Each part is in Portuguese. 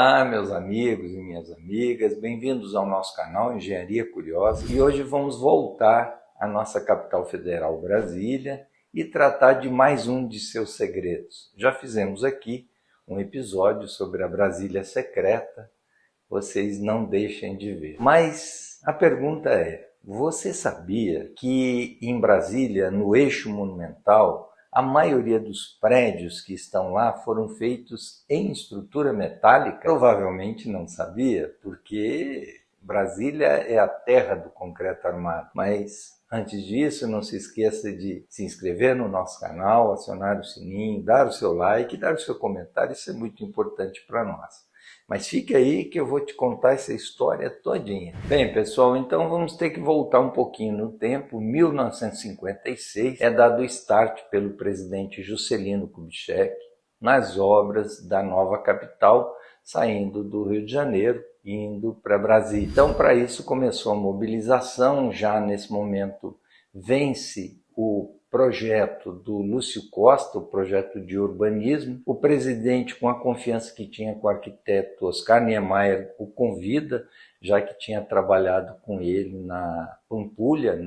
Olá, meus amigos e minhas amigas, bem-vindos ao nosso canal Engenharia Curiosa. E hoje vamos voltar à nossa capital federal, Brasília, e tratar de mais um de seus segredos. Já fizemos aqui um episódio sobre a Brasília secreta, vocês não deixem de ver. Mas a pergunta é, você sabia que em Brasília, no eixo monumental, a maioria dos prédios que estão lá foram feitos em estrutura metálica? Provavelmente não sabia, porque Brasília é a terra do concreto armado. Mas antes disso, não se esqueça de se inscrever no nosso canal, acionar o sininho, dar o seu like, dar o seu comentário, isso é muito importante para nós. Mas fique aí que eu vou te contar essa história todinha. Bem, pessoal, então vamos ter que voltar um pouquinho no tempo. 1956 é dado o start pelo presidente Juscelino Kubitschek nas obras da nova capital, saindo do Rio de Janeiro e indo para Brasília. Então, para isso começou a mobilização. Já nesse momento vence o projeto do Lúcio Costa, o projeto de urbanismo. O presidente, com a confiança que tinha com o arquiteto Oscar Niemeyer, o convida, já que tinha trabalhado com ele na Pampulha,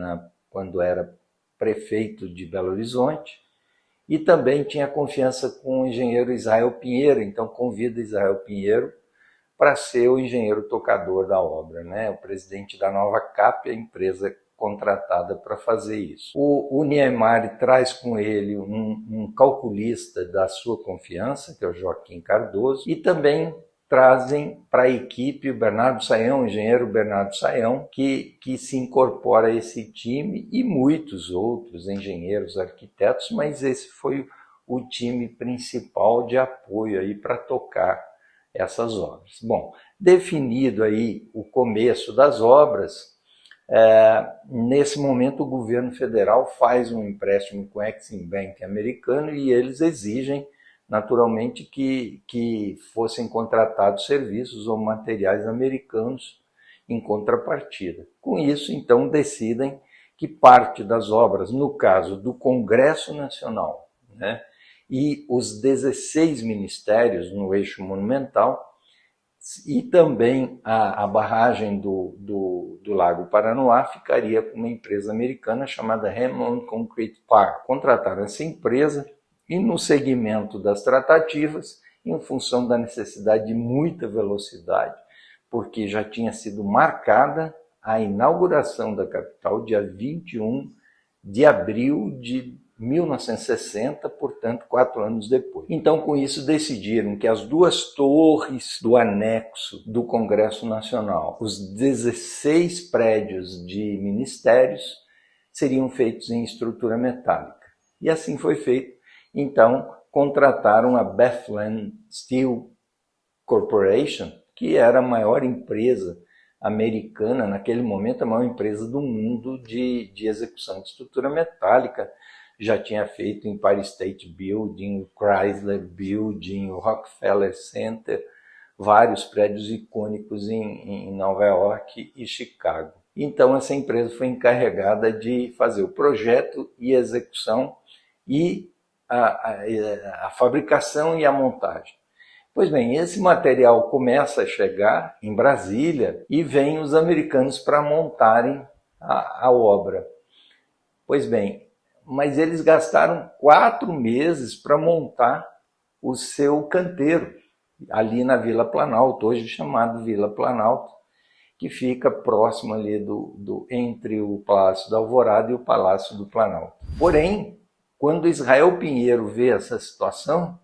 quando era prefeito de Belo Horizonte, e também tinha confiança com o engenheiro Israel Pinheiro, então convida Israel Pinheiro para ser o engenheiro tocador da obra, né? O presidente da Nova Cap, a empresa contratada para fazer isso. O Niemeyer traz com ele um calculista da sua confiança, que é o Joaquim Cardoso, e também trazem para a equipe o Bernardo Sayão, o engenheiro Bernardo Sayão, que se incorpora a esse time, e muitos outros engenheiros, arquitetos, mas esse foi o time principal de apoio aí para tocar essas obras. Bom, definido aí o começo das obras, nesse momento o governo federal faz um empréstimo com o Exim Bank americano e eles exigem naturalmente que fossem contratados serviços ou materiais americanos em contrapartida. Com isso, então, decidem que parte das obras, no caso do Congresso Nacional, né, e os 16 ministérios no eixo monumental, e também a barragem do Lago Paranoá ficaria com uma empresa americana chamada Hammond Concrete Park. Contrataram essa empresa e no segmento das tratativas, em função da necessidade de muita velocidade, porque já tinha sido marcada a inauguração da capital dia 21 de abril de 1960, portanto, 4 anos depois. Então, com isso, decidiram que as duas torres do anexo do Congresso Nacional, os 16 prédios de ministérios, seriam feitos em estrutura metálica. E assim foi feito. Então, contrataram a Bethlehem Steel Corporation, que era a maior empresa americana, naquele momento, a maior empresa do mundo de execução de estrutura metálica. Já tinha feito o Empire State Building, o Chrysler Building, o Rockefeller Center, vários prédios icônicos em Nova York e Chicago. Então, essa empresa foi encarregada de fazer o projeto e a execução e a fabricação e a montagem. Pois bem, esse material começa a chegar em Brasília e vêm os americanos para montarem a obra. Pois bem, mas eles gastaram 4 meses para montar o seu canteiro, ali na Vila Planalto, hoje chamado Vila Planalto, que fica próximo ali entre o Palácio da Alvorada e o Palácio do Planalto. Porém, quando Israel Pinheiro vê essa situação,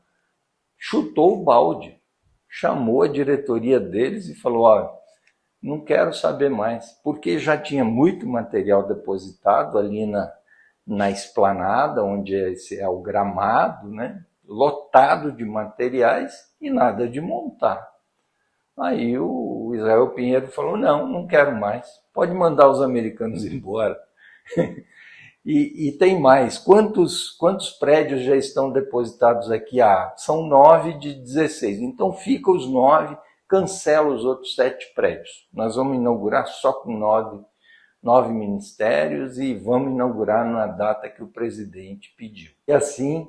chutou o balde, chamou a diretoria deles e falou: ó, não quero saber mais, porque já tinha muito material depositado ali na esplanada, onde é o gramado, né, lotado de materiais e nada de montar. Aí o Israel Pinheiro falou: não quero mais, pode mandar os americanos embora. E tem mais, quantos prédios já estão depositados aqui? São 9 de 16, então fica os 9, cancela os outros 7 prédios. Nós vamos inaugurar só com 9 ministérios e vamos inaugurar na data que o presidente pediu. E assim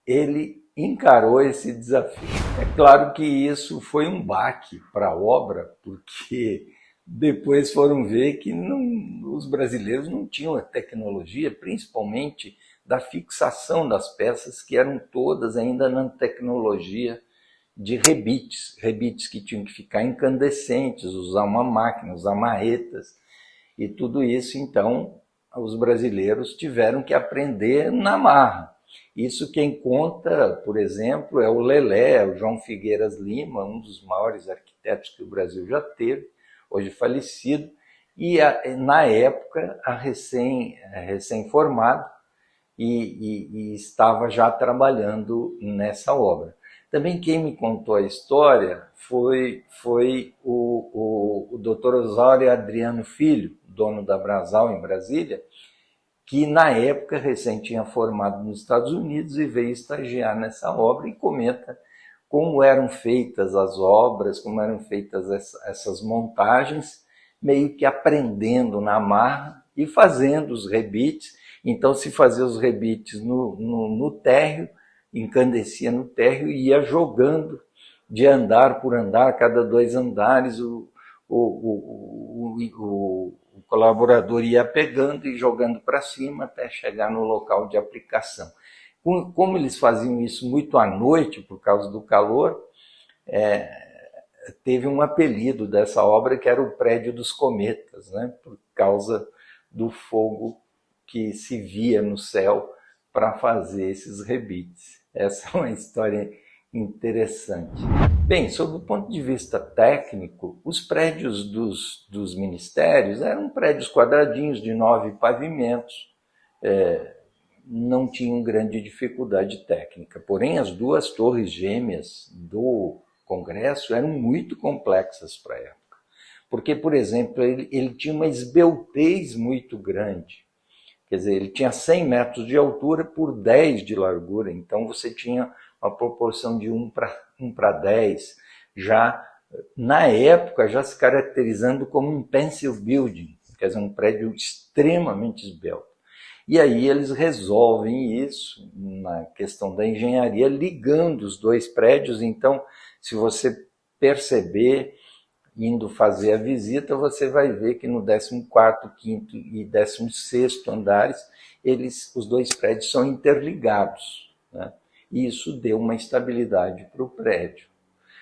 ele encarou esse desafio. É claro que isso foi um baque para a obra, porque depois foram ver que os brasileiros não tinham a tecnologia, principalmente da fixação das peças, que eram todas ainda na tecnologia de rebites que tinham que ficar incandescentes, usar uma máquina, usar marretas, e tudo isso, então, os brasileiros tiveram que aprender na marra. Isso quem conta, por exemplo, é o Lelé, o João Figueiras Lima, um dos maiores arquitetos que o Brasil já teve, hoje falecido, e na época recém-formado, e estava já trabalhando nessa obra. Também quem me contou a história foi o Dr. Osório Adriano Filho, dono da Brasal em Brasília, que na época recém tinha formado nos Estados Unidos e veio estagiar nessa obra, e comenta como eram feitas as obras, como eram feitas essas montagens, meio que aprendendo na marra e fazendo os rebites. Então se fazia os rebites no térreo, encandecia no térreo e ia jogando de andar por andar, cada 2 andares o colaborador ia pegando e jogando para cima até chegar no local de aplicação. Como eles faziam isso muito à noite, por causa do calor, teve um apelido dessa obra que era o Prédio dos Cometas, né? Por causa do fogo que se via no céu para fazer esses rebites. Essa é uma história interessante. Bem, sob o ponto de vista técnico, os prédios dos ministérios eram prédios quadradinhos de 9 pavimentos, não tinham grande dificuldade técnica. Porém, as 2 torres gêmeas do Congresso eram muito complexas para a época. Porque, por exemplo, ele tinha uma esbeltez muito grande. Quer dizer, ele tinha 100 metros de altura por 10 de largura, então você tinha uma proporção de 1 para 10, já na época já se caracterizando como um pencil building, quer dizer, um prédio extremamente esbelto. E aí eles resolvem isso na questão da engenharia, ligando os 2 prédios. Então, se você perceber, indo fazer a visita, você vai ver que no 14º, 5º e 16º andares, os 2 prédios são interligados, né? E isso deu uma estabilidade para o prédio.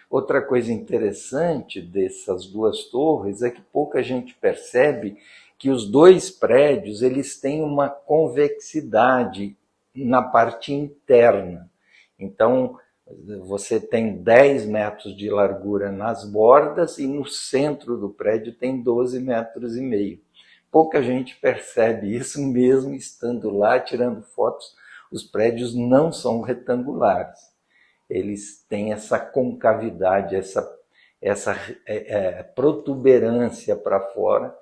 Outra coisa interessante dessas 2 torres é que pouca gente percebe que os 2 prédios eles têm uma convexidade na parte interna. Então, você tem 10 metros de largura nas bordas e no centro do prédio tem 12,5 metros. Pouca gente percebe isso, mesmo estando lá, tirando fotos. Os prédios não são retangulares. Eles têm essa concavidade, essa protuberância para fora,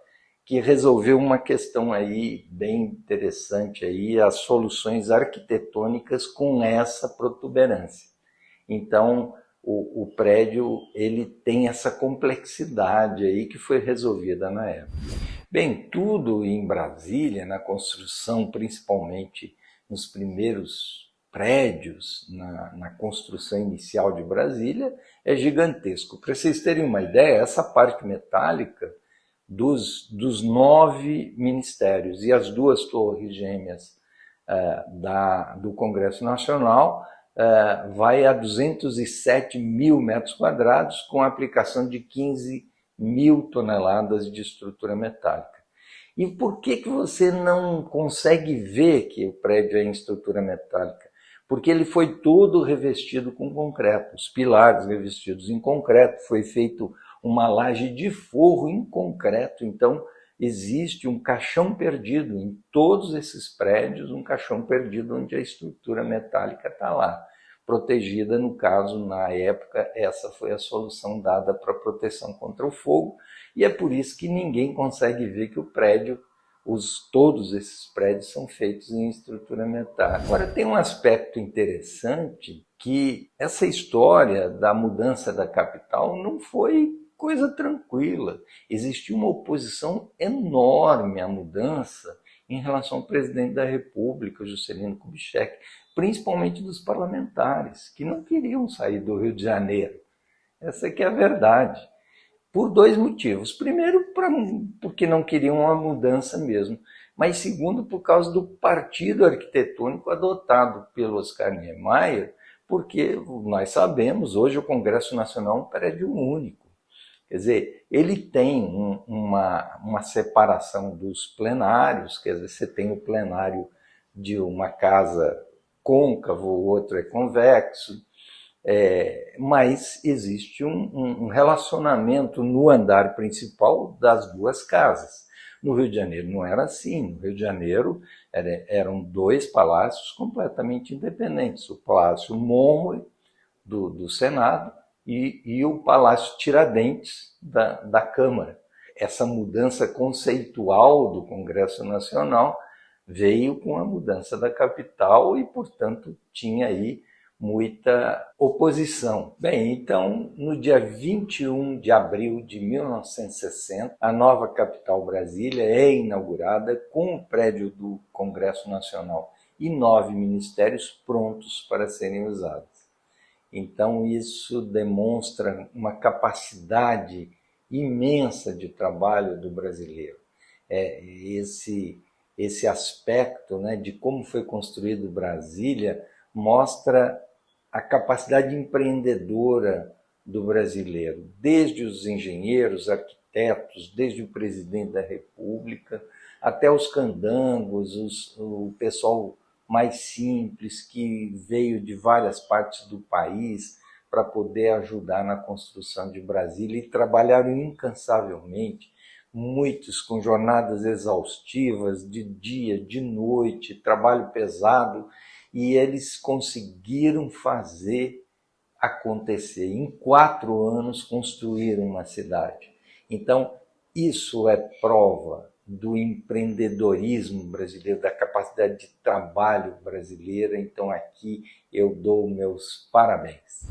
que resolveu uma questão aí bem interessante, aí, as soluções arquitetônicas com essa protuberância. Então, o prédio ele tem essa complexidade aí que foi resolvida na época. Bem, tudo em Brasília, na construção, principalmente nos primeiros prédios, na construção inicial de Brasília, é gigantesco. Para vocês terem uma ideia, essa parte metálica dos 9 ministérios e as 2 torres gêmeas do Congresso Nacional vai a 207 mil metros quadrados, com a aplicação de 15 mil toneladas de estrutura metálica. E por que você não consegue ver que o prédio é em estrutura metálica? Porque ele foi todo revestido com concreto, os pilares revestidos em concreto, foi feito uma laje de forro em concreto. Então existe um caixão perdido em todos esses prédios, um caixão perdido onde a estrutura metálica está lá, protegida. No caso, na época, essa foi a solução dada para proteção contra o fogo, e é por isso que ninguém consegue ver que o prédio, todos esses prédios são feitos em estrutura metálica. Agora, tem um aspecto interessante, que essa história da mudança da capital não foi coisa tranquila. Existia uma oposição enorme à mudança em relação ao presidente da República, Juscelino Kubitschek, principalmente dos parlamentares, que não queriam sair do Rio de Janeiro. Essa que é a verdade. Por dois motivos. Primeiro, porque não queriam uma mudança mesmo. Mas segundo, por causa do partido arquitetônico adotado pelo Oscar Niemeyer, porque nós sabemos, hoje o Congresso Nacional é um prédio único. Quer dizer, ele tem uma separação dos plenários, quer dizer, você tem o plenário de uma casa côncavo, o outro é convexo, mas existe um relacionamento no andar principal das duas casas. No Rio de Janeiro não era assim. No Rio de Janeiro eram dois palácios completamente independentes. O Palácio Monroe, do Senado, e o Palácio Tiradentes, da Câmara. Essa mudança conceitual do Congresso Nacional veio com a mudança da capital e, portanto, tinha aí muita oposição. Bem, então, no dia 21 de abril de 1960, a nova capital Brasília é inaugurada com o prédio do Congresso Nacional e 9 ministérios prontos para serem usados. Então, isso demonstra uma capacidade imensa de trabalho do brasileiro. Esse aspecto, né, de como foi construído Brasília mostra a capacidade empreendedora do brasileiro, desde os engenheiros, arquitetos, desde o presidente da República, até os candangos, o pessoal mais simples que veio de várias partes do país para poder ajudar na construção de Brasília e trabalharam incansavelmente, muitos com jornadas exaustivas, de dia, de noite, trabalho pesado, e eles conseguiram fazer acontecer. Em 4 anos construíram uma cidade. Então, isso é prova do empreendedorismo brasileiro, da capacidade de trabalho brasileira. Então, aqui eu dou meus parabéns.